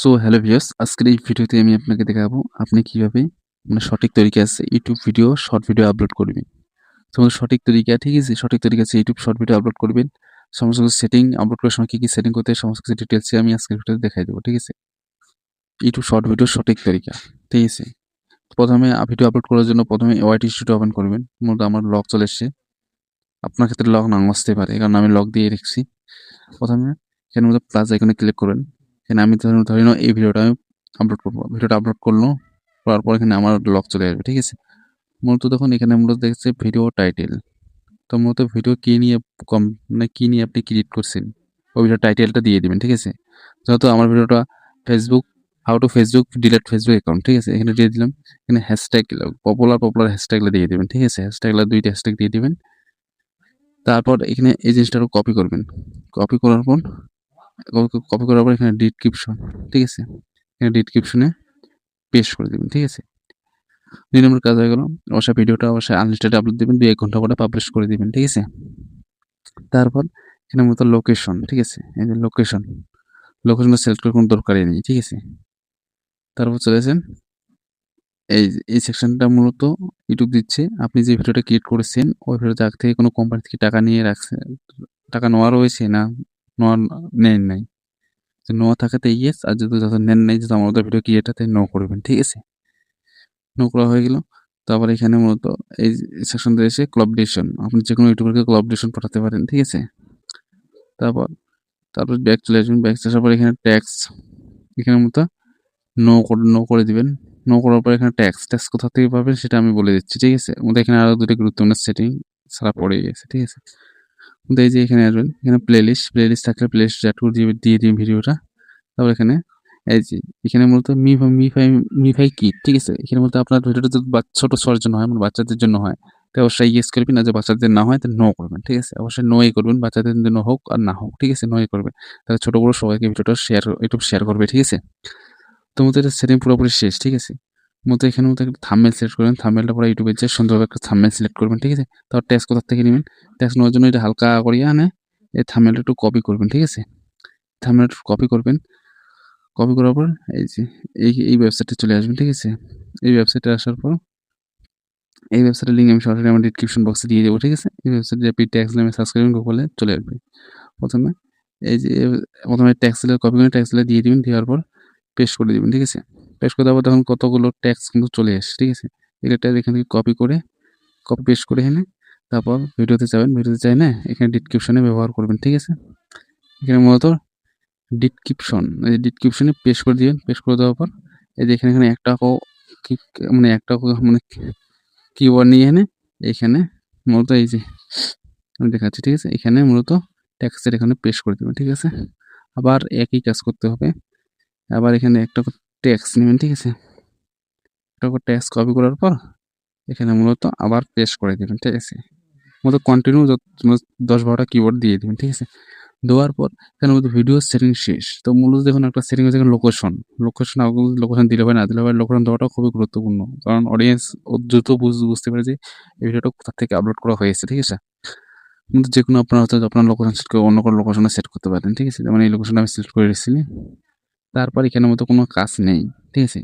So hello viewers, আজকের এই ভিডিওতে আমি আপনাকে দেখাবো আপনি কিভাবে সঠিক তরিকা আছে YouTube video, short video upload করবেন। তোমাদের সঠিক তরিকা ঠিক আছে? সঠিক তরিকা আছে ইউটিউব শর্ট ভিডিও আপলোড করবেন। সমস্ত কিছু সেটিং আপলোড করার সময় কি সেটিং করতে হয় সমস্ত কিছু ডিটেইলসে আমি আজকের ভিডিওতে দেখাই দেবো, ঠিক আছে? ইউটিউব শর্ট ভিডিওর সঠিক তরিকা, ঠিক আছে? প্রথমে ভিডিও আপলোড করার জন্য প্রথমে ওয়াইটি স্টুডিও ওপেন করবেন। মূলত আমার লক চলে এসছে। আপনার ক্ষেত্রে লক নাও আসতে পারে, কারণ আমি লক দিয়ে রেখেছি। প্রথমে এখানে মধ্যে প্লাস আইকনে ক্লিক করবেন। এখানে আমি ধরে নাও এই ভিডিওটা আমি আপলোড করবো। ভিডিওটা আপলোড করার পর এখানে আমার লক চলে আসবে, ঠিক আছে? মূলত দেখুন এখানে মূলত দেখছে ভিডিও টাইটেল। তো মূলত ভিডিও কি নিয়ে কি নিয়ে আপনি ক্রিয়েট করছেন ওই ভিডিও টাইটেলটা দিয়ে দিবেন, ঠিক আছে? যেহেতু আমার ভিডিওটা Facebook, how to Facebook delete Facebook account, ঠিক আছে? এখানে দিয়ে দিলাম। এখানে হ্যাশট্যাগ পপুলার হ্যাশট্যাগুলো দিয়ে দিবেন, ঠিক আছে? হ্যাশট্যাগুলো 2টা হ্যাশট্যাগ দিয়ে দিবেন। তারপর এখানে এই জিনিসটা কপি করবেন। কপি করার পর এখানে ডিসক্রিপশন, ঠিক আছে? এখানে ডিসক্রিপশনে পেস্ট করে দিবেন, ঠিক আছে? 2 নম্বর কাজ হয়ে গেল। অবশ্যই ভিডিওটা আনলিস্টেড আপলোড দিবেন, 2-1 ঘন্টা পরে পাবলিশ করে দিবেন, ঠিক আছে? তারপর এখানে মূলত লোকেশন, ঠিক আছে? এই যে লোকেশনটা সিলেক্ট করার কোনো দরকারই নেই, ঠিক আছে? তারপর চলে আসেন এই সেকশনটা মূলত ইউটিউব দিচ্ছে আপনি যে ভিডিওটা ক্রিয়েট করেছেন ওই ভিডিওতে আগ থেকে কোনো কোম্পানি থেকে টাকা নিয়ে রাখছে, টাকা নেওয়া রয়েছে না নেন নাই। নেওয়া থাকাতে ইয়েস, আর যদি নেন নাই যদি আমাদের ভিডিও ক্রিয়েটারতে নো করবেন, ঠিক আছে? নো করা হয়ে গেল। তারপর এখানে মূলত এই সেকশনটা এসে কোলাবরেশন, আপনি যে কোনো ইউটিউবারকে কোলাবরেশন পাঠাতে পারেন, ঠিক আছে? তারপর ব্যাক চলে আসবেন। ব্যাক আসার পর এখানে ট্যাক্স, এখানে মতো নো করে দিবেন। নো করার পর এখানে ট্যাক্স কোথা থেকে পাবেন সেটা আমি বলে দিচ্ছি, ঠিক আছে? আমাদের এখানে আরো 2টা গুরুত্বপূর্ণ সেটিং ছাড়া পড়ে গেছে, ঠিক আছে? এই যে এখানে আসবেন, এখানে প্লেলিস্ট থাকলে প্লেলিস্ট অ্যাড করে দিয়ে দিন ভিডিওটা। তারপর এখানে এই যে এখানে মূলত মিফাই কি, ঠিক আছে? এখানে মূলত আপনার ভিডিওটা যদি ছোট ছোঁয়ার জন্য হয়, মানে বাচ্চাদের জন্য হয়, তো অবশ্যই ইয়েস করবেন। আর যদি বাচ্চাদের না হয় তাহলে নো করবেন, ঠিক আছে? অবশ্যই নোই করবেন, বাচ্চাদের জন্য হোক আর না হোক, ঠিক আছে? নোই করবেন। তাহলে ছোট বড় সবাইকে ভিডিওটা ইউটিউব শেয়ার করবে, ঠিক আছে? তো মতো এটা সেটিং পুরোপুরি শেষ, ঠিক আছে? মতো এখানে মতো একটা থাম্বনেল সিলেক্ট করবেন। থাম্বনেলটা পরে ইউটিউবে যে সুন্দরভাবে একটা থাম্বনেল সিলেক্ট করবেন, ঠিক আছে? তারপর ট্যাক্স কোথা থেকে নেবেন, ট্যাক্স নেওয়ার জন্য এটা হালকা করিয়ে এই থাম্বনেলটা একটু কপি করবেন, ঠিক আছে? থাম্বনেলটা কপি করবেন। কপি করার পর এই যে এই ওয়েবসাইটে চলে আসবেন, ঠিক আছে? এই ওয়েবসাইটে আসার পর এই ওয়েবসাইটের লিঙ্ক আমি সরাসরি আমার ডেসক্রিপশন বক্সে দিয়ে দেবো, ঠিক আছে? এই ওয়েবসাইটে যে ট্যাক্স নামে সার্চ করবেন গুগলে চলে আসবে। প্রথমে এই যে ট্যাক্সগুলো কপি করে ট্যাক্সগুলো দিয়ে দিবেন, দেওয়ার পর পেস্ট করে দিবেন, ঠিক আছে? পেস্ট করে দেওয়ার পর তখন কতগুলো ট্যাক্স কিন্তু চলে আসে, ঠিক আছে? এটা এখান থেকে কপি পেস্ট করে এনে তারপর ভিডিওতে যাবেন। ভিডিওতে যাই না এখানে ডেসক্রিপশনে ব্যবহার করবেন, ঠিক আছে? এখানে মূলত ডেসক্রিপশনে পেস্ট করে দিবেন। পেস্ট করে দেওয়ার পর এই যে এখানে একটা কিওয়ার্ড নিয়ে এনে এখানে মূলত এই যে আমি দেখাচ্ছি, ঠিক আছে? এখানে মূলত ট্যাক্সের এখানে পেস্ট করে দিবেন, ঠিক আছে? আবার একই কাজ করতে হবে। আবার এখানে একটা ট্যাক্স নেবেন, ঠিক আছে? একটা ট্যাক্স কপি করার পর এখানে মূলত আবার পেস্ট করে দিবেন, ঠিক আছে? মূলত কন্টিনিউ 10-12টা কিওয়ার্ড দিয়ে দিবেন, ঠিক আছে? দেওয়ার পর এখানে মূলত ভিডিও সেটিং শেষ। তো মূলত দেখুন একটা সেটিং হচ্ছে লোকেশন। লোকেশন দিলে হয় না দিলে হয়, লোকেশন দেওয়াটা খুবই গুরুত্বপূর্ণ। কারণ অডিয়েন্স দ্রুত বুঝতে পারে যে এই ভিডিওটা কোথা থেকে আপলোড করা হয়েছে, ঠিক আছে? কিন্তু যেকোনো আপনার হচ্ছে আপনার লোকেশন সেট করে অন্য কোনো লোকেশনে সেট করতে পারেন, ঠিক আছে? যেমন এই লোকেশনটা আমি সিলেক্ট করে রেখেছি। তারপর এখানের মতো কোনো কাজ নেই, ঠিক আছে?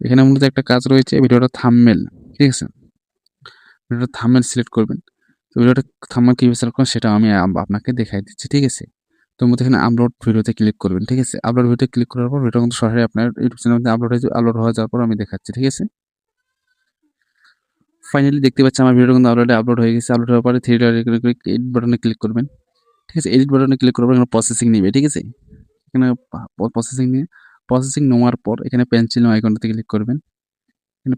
এখানে মূলত একটা কাজ রয়েছে ভিডিওটা থাম্বনেল, ঠিক আছে? ভিডিওটা থাম্বনেল সিলেক্ট করবেন। তো ভিডিওটা থাম্বনেল কিভাবে সিলেক্ট করবেন সেটা আমি আপনাকে দেখাই দিচ্ছি, ঠিক আছে? তো মধ্যে এখানে আপলোড ভিডিওতে ক্লিক করবেন, ঠিক আছে? আপলোড ভিডিওতে ক্লিক করার পর ভিডিও কিন্তু সরাসরি আপনার ইউটিউব চ্যানেলের মধ্যে আপলোড হয়ে যাওয়ার পর আমি দেখাচ্ছি, ঠিক আছে? ফাইনালি দেখতে পাচ্ছি আমার ভিডিও কিন্তু আপলোড হয়ে গেছে। আপলোড হওয়ার পরে থ্রি ডট এডিট বাটনে ক্লিক করবেন, ঠিক আছে? এডিট বাটনে ক্লিক করার পর এখানে প্রসেসিং নিবে, ঠিক আছে? এখানে প্রসেসিং নেওয়ার পর এখানে পেন্সিল আইকনটাতে ক্লিক করবেন। এখানে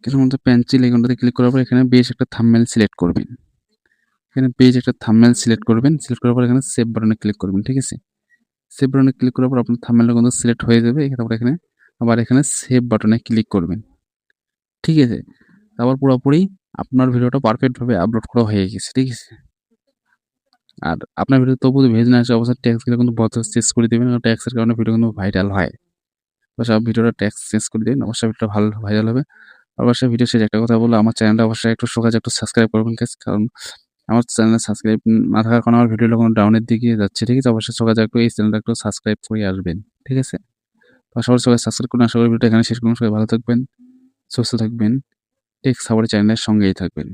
কিছুর মধ্যে পেন্সিল আইকনটাতে ক্লিক করার পর এখানে বেশ একটা থাম্বনেল সিলেক্ট করবেন। সিলেক্ট করার পর এখানে সেভ বাটনে ক্লিক করবেন, ঠিক আছে? সেভ বাটনে ক্লিক করার পর আপনার থাম্বনেলটা কিন্তু সিলেক্ট হয়ে যাবে। তারপর এখানে সেভ বাটনে ক্লিক করবেন, ঠিক আছে? তারপর পুরোপুরি আপনার ভিডিওটা পারফেক্টভাবে আপলোড করা হয়ে গেছে, ঠিক আছে? আর আপনার ভিডিও তবুও ভেজ না আসে অবশ্যই ট্যাক্সগুলো কিন্তু চেঞ্জ করে দেবেন, কারণ ট্যাক্সের কারণে ভিডিও কিন্তু ভাইরাল হয়। তো সব ভিডিওটা ট্যাক্স চেঞ্জ করে দিন, অবশ্যই ভিডিওটা ভালো ভাইরাল হবে। অবশ্যই ভিডিও শেষে একটা কথা বলবো, আমার চ্যানেলটা অবশ্যই একটু সাবস্ক্রাইব করবেন গাইস, কারণ আমার চ্যানেলে সাবস্ক্রাইব না থাকার কারণে আমার ভিডিওটা কোনো ডাউনের দিকে যাচ্ছে, ঠিক আছে? অবশ্যই একটু এই চ্যানেলটা একটু সাবস্ক্রাইব করে আসবেন, ঠিক আছে? তো সবার সবাই সাবস্ক্রাইব করুন। আশা করি ভিডিওটা এখানে শেষ করুন। সবাই ভালো থাকবেন, সুস্থ থাকবেন। টেক সাপোর্ট চ্যানেলের সঙ্গেই থাকবেন।